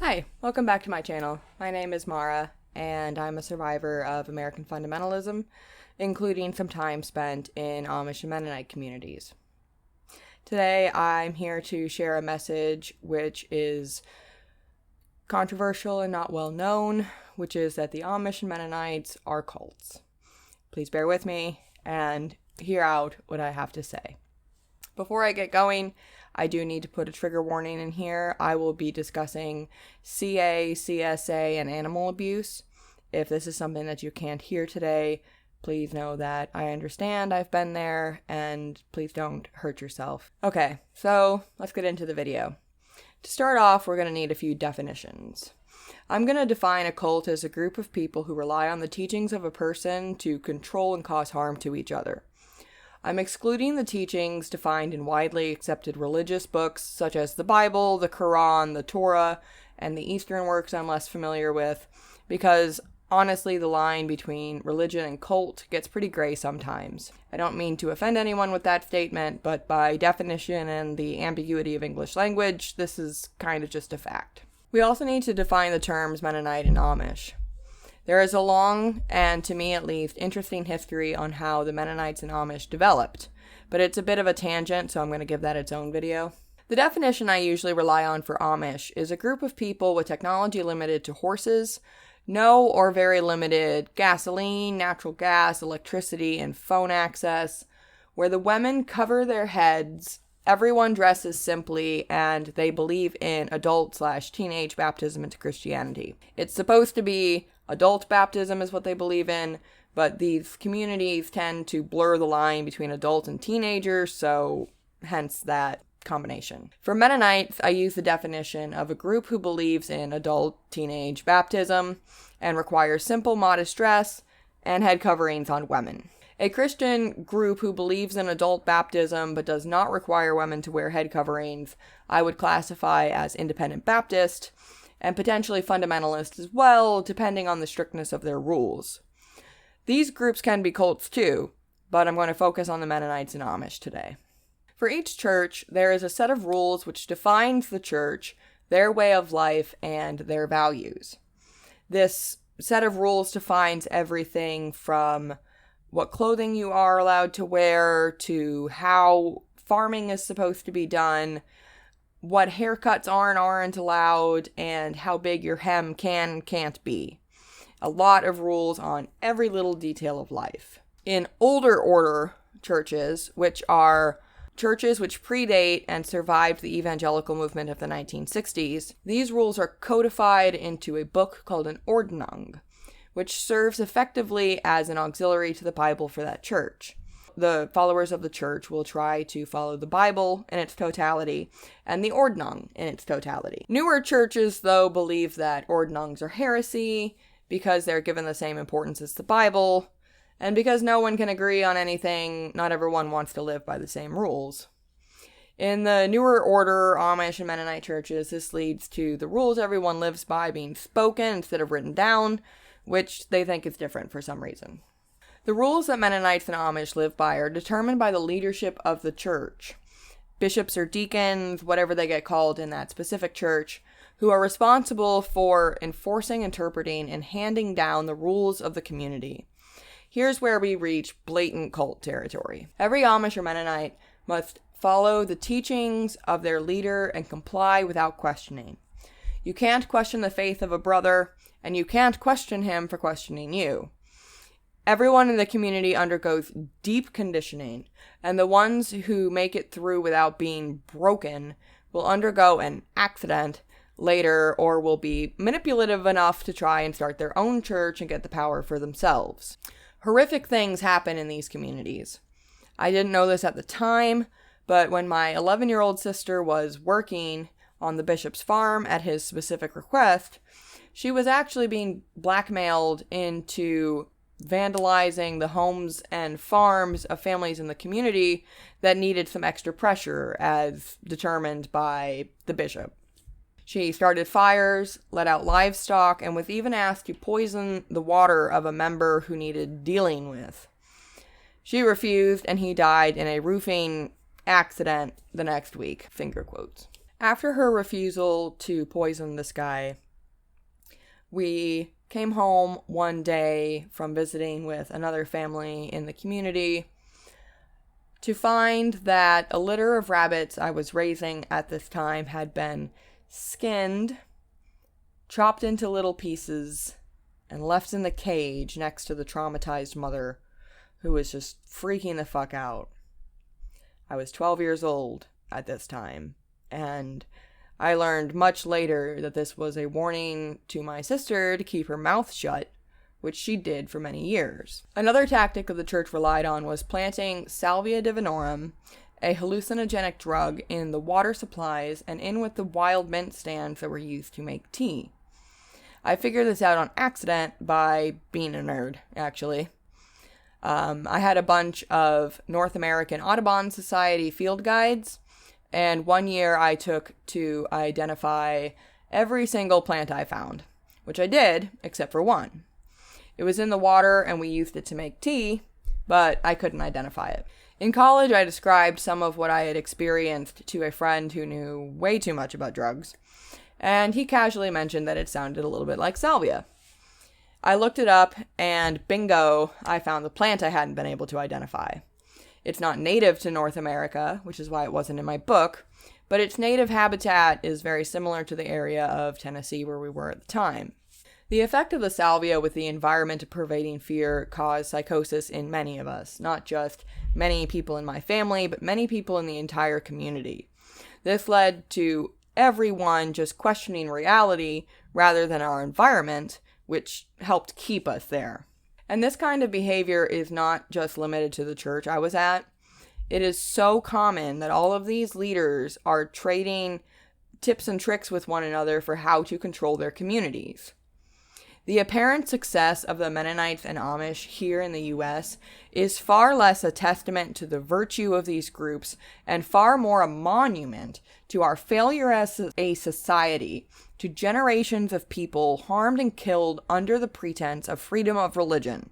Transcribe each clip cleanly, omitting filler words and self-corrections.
Hi, welcome back to my channel. My name is Mara, and I'm a survivor of American fundamentalism, including some time spent in Amish and Mennonite communities. Today, I'm here to share a message which is controversial and not well known, which is that the Amish and Mennonites are cults. Please bear with me and hear out what I have to say. Before I get going, I do need to put a trigger warning in here. I will be discussing CA, CSA, and animal abuse. If this is something that you can't hear today, please know that I understand. I've been there, and please don't hurt yourself. Okay, so let's get into the video. To start off, we're going to need a few definitions. I'm going to define a cult as a group of people who rely on the teachings of a person to control and cause harm to each other. I'm excluding the teachings defined in widely accepted religious books such as the Bible, the Quran, the Torah, and the Eastern works I'm less familiar with, because honestly the line between religion and cult gets pretty gray sometimes. I don't mean to offend anyone with that statement, but by definition and the ambiguity of English language, this is kind of just a fact. We also need to define the terms Mennonite and Amish. There is a long, and to me at least, interesting history on how the Mennonites and Amish developed, but it's a bit of a tangent, so I'm going to give that its own video. The definition I usually rely on for Amish is a group of people with technology limited to horses, no or very limited gasoline, natural gas, electricity, and phone access, where the women cover their heads, everyone dresses simply, and they believe in adult/teenage baptism into Christianity. It's supposed to be adult baptism is what they believe in, but these communities tend to blur the line between adult and teenagers, so hence that combination. For Mennonites, I use the definition of a group who believes in adult-teenage baptism and requires simple, modest dress and head coverings on women. A Christian group who believes in adult baptism but does not require women to wear head coverings, I would classify as independent Baptist, and potentially fundamentalist as well, depending on the strictness of their rules. These groups can be cults too, but I'm going to focus on the Mennonites and Amish today. For each church, there is a set of rules which defines the church, their way of life, and their values. This set of rules defines everything from what clothing you are allowed to wear, to how farming is supposed to be done, what haircuts are and aren't allowed, and how big your hem can and can't be. A lot of rules on every little detail of life. In older order churches, which are churches which predate and survived the evangelical movement of the 1960s, these rules are codified into a book called an Ordnung, which serves effectively as an auxiliary to the Bible for that church. The followers of the church will try to follow the Bible in its totality and the Ordnung in its totality. Newer churches, though, believe that Ordnungs are heresy because they're given the same importance as the Bible, and because no one can agree on anything, not everyone wants to live by the same rules. In the newer order Amish and Mennonite churches, this leads to the rules everyone lives by being spoken instead of written down, which they think is different for some reason. The rules that Mennonites and Amish live by are determined by the leadership of the church. Bishops or deacons, whatever they get called in that specific church, who are responsible for enforcing, interpreting, and handing down the rules of the community. Here's where we reach blatant cult territory. Every Amish or Mennonite must follow the teachings of their leader and comply without questioning. You can't question the faith of a brother, and you can't question him for questioning you. Everyone in the community undergoes deep conditioning, and the ones who make it through without being broken will undergo an accident later or will be manipulative enough to try and start their own church and get the power for themselves. Horrific things happen in these communities. I didn't know this at the time, but when my 11-year-old sister was working on the bishop's farm at his specific request, she was actually being blackmailed into vandalizing the homes and farms of families in the community that needed some extra pressure as determined by the bishop. She started fires, let out livestock, and was even asked to poison the water of a member who needed dealing with. She refused, and he died in a roofing accident the next week, finger quotes. After her refusal to poison this guy, we came home one day from visiting with another family in the community to find that a litter of rabbits I was raising at this time had been skinned, chopped into little pieces, and left in the cage next to the traumatized mother, who was just freaking the fuck out. I was 12 years old at this time, and I learned much later that this was a warning to my sister to keep her mouth shut, which she did for many years. Another tactic that the church relied on was planting salvia divinorum, a hallucinogenic drug, in the water supplies and in with the wild mint stands that were used to make tea. I figured this out on accident by being a nerd, actually. I had a bunch of North American Audubon Society field guides, and one year I took to identify every single plant I found, which I did, except for one. It was in the water and we used it to make tea, but I couldn't identify it. In college, I described some of what I had experienced to a friend who knew way too much about drugs, and he casually mentioned that it sounded a little bit like salvia. I looked it up, and bingo, I found the plant I hadn't been able to identify. It's not native to North America, which is why it wasn't in my book, but its native habitat is very similar to the area of Tennessee where we were at the time. The effect of the salvia with the environment of pervading fear caused psychosis in many of us, not just many people in my family, but many people in the entire community. This led to everyone just questioning reality rather than our environment, which helped keep us there. And this kind of behavior is not just limited to the church I was at. It is so common that all of these leaders are trading tips and tricks with one another for how to control their communities. The apparent success of the Mennonites and Amish here in the U.S. is far less a testament to the virtue of these groups and far more a monument to our failure as a society, to generations of people harmed and killed under the pretense of freedom of religion.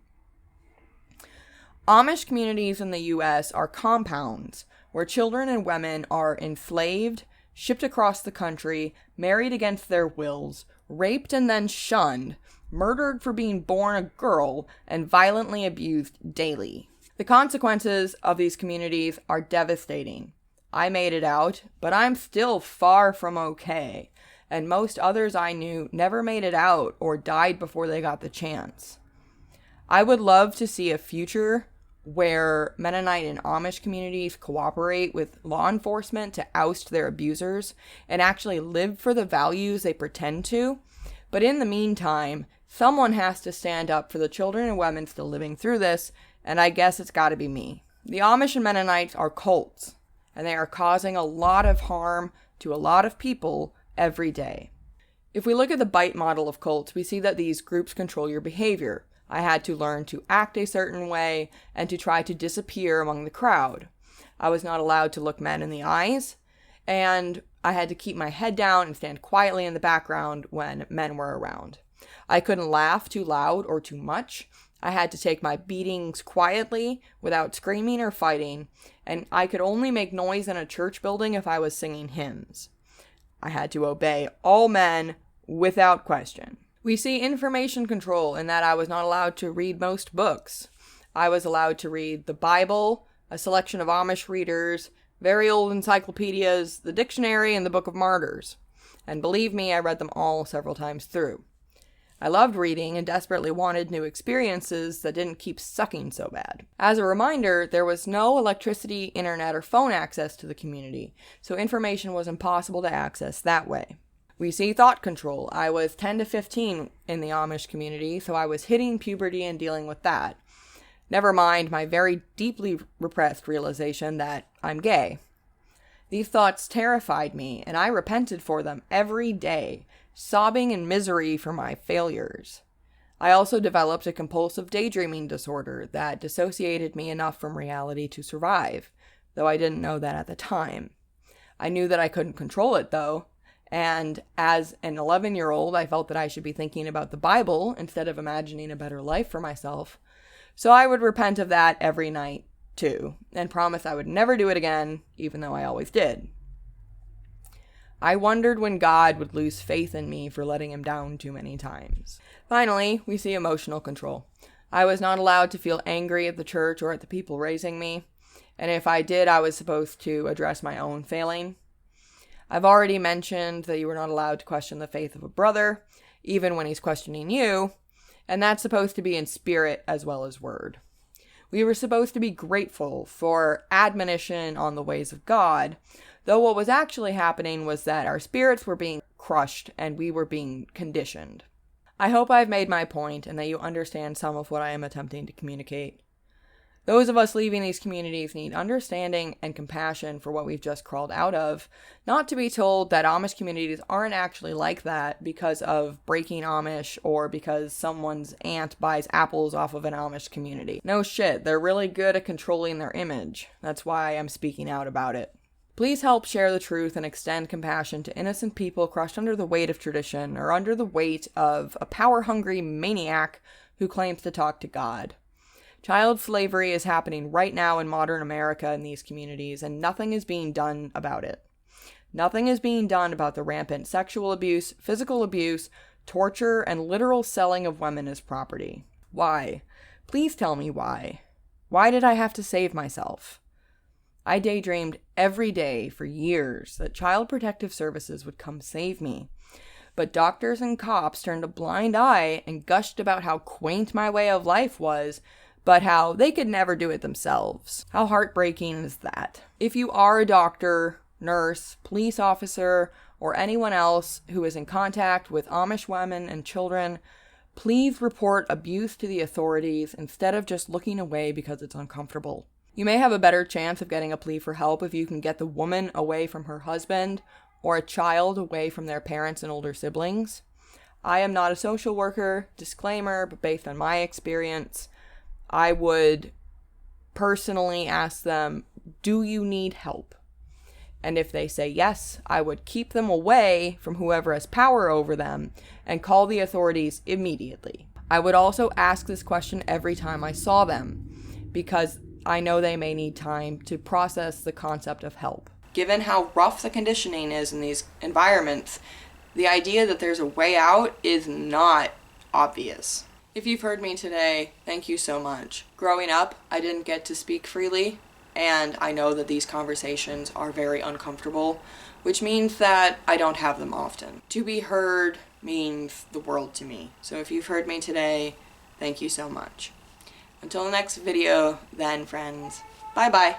Amish communities in the U.S. are compounds where children and women are enslaved, shipped across the country, married against their wills, raped and then shunned, murdered for being born a girl, and violently abused daily. The consequences of these communities are devastating. I made it out, but I'm still far from okay, and most others I knew never made it out or died before they got the chance. I would love to see a future where Mennonite and Amish communities cooperate with law enforcement to oust their abusers and actually live for the values they pretend to. But in the meantime, someone has to stand up for the children and women still living through this, and I guess it's got to be me. The Amish and Mennonites are cults, and they are causing a lot of harm to a lot of people every day. If we look at the bite model of cults, we see that these groups control your behavior. I had to learn to act a certain way and to try to disappear among the crowd. I was not allowed to look men in the eyes, and I had to keep my head down and stand quietly in the background when men were around. I couldn't laugh too loud or too much. I had to take my beatings quietly without screaming or fighting, and I could only make noise in a church building if I was singing hymns. I had to obey all men without question. We see information control in that I was not allowed to read most books. I was allowed to read the Bible, a selection of Amish readers, very old encyclopedias, the dictionary, and the Book of Martyrs. And believe me, I read them all several times through. I loved reading and desperately wanted new experiences that didn't keep sucking so bad. As a reminder, there was no electricity, internet, or phone access to the community, so information was impossible to access that way. We see thought control. I was 10 to 15 in the Amish community, so I was hitting puberty and dealing with that. Never mind my very deeply repressed realization that I'm gay. These thoughts terrified me, and I repented for them every day, sobbing in misery for my failures. I also developed a compulsive daydreaming disorder that dissociated me enough from reality to survive, though I didn't know that at the time. I knew that I couldn't control it, though, and as an 11-year-old, I felt that I should be thinking about the Bible instead of imagining a better life for myself. So I would repent of that every night, too, and promise I would never do it again, even though I always did. I wondered when God would lose faith in me for letting him down too many times. Finally, we see emotional control. I was not allowed to feel angry at the church or at the people raising me, and if I did, I was supposed to address my own failing. I've already mentioned that you were not allowed to question the faith of a brother, even when he's questioning you, and that's supposed to be in spirit as well as word. We were supposed to be grateful for admonition on the ways of God, though what was actually happening was that our spirits were being crushed and we were being conditioned. I hope I've made my point and that you understand some of what I am attempting to communicate. Those of us leaving these communities need understanding and compassion for what we've just crawled out of, not to be told that Amish communities aren't actually like that because of breaking Amish or because someone's aunt buys apples off of an Amish community. No shit, they're really good at controlling their image. That's why I'm speaking out about it. Please help share the truth and extend compassion to innocent people crushed under the weight of tradition or under the weight of a power-hungry maniac who claims to talk to God. Child slavery is happening right now in modern America in these communities, and nothing is being done about it. Nothing is being done about the rampant sexual abuse, physical abuse, torture, and literal selling of women as property. Why? Please tell me why. Why did I have to save myself? I daydreamed every day for years that Child Protective Services would come save me. But doctors and cops turned a blind eye and gushed about how quaint my way of life was, but how they could never do it themselves. How heartbreaking is that? If you are a doctor, nurse, police officer, or anyone else who is in contact with Amish women and children, please report abuse to the authorities instead of just looking away because it's uncomfortable. You may have a better chance of getting a plea for help if you can get the woman away from her husband or a child away from their parents and older siblings. I am not a social worker, disclaimer, but based on my experience, I would personally ask them, do you need help? And if they say yes, I would keep them away from whoever has power over them and call the authorities immediately. I would also ask this question every time I saw them, because I know they may need time to process the concept of help. Given how rough the conditioning is in these environments, the idea that there's a way out is not obvious. If you've heard me today, thank you so much. Growing up, I didn't get to speak freely, and I know that these conversations are very uncomfortable, which means that I don't have them often. To be heard means the world to me. So if you've heard me today, thank you so much. Until the next video, then, friends, bye-bye.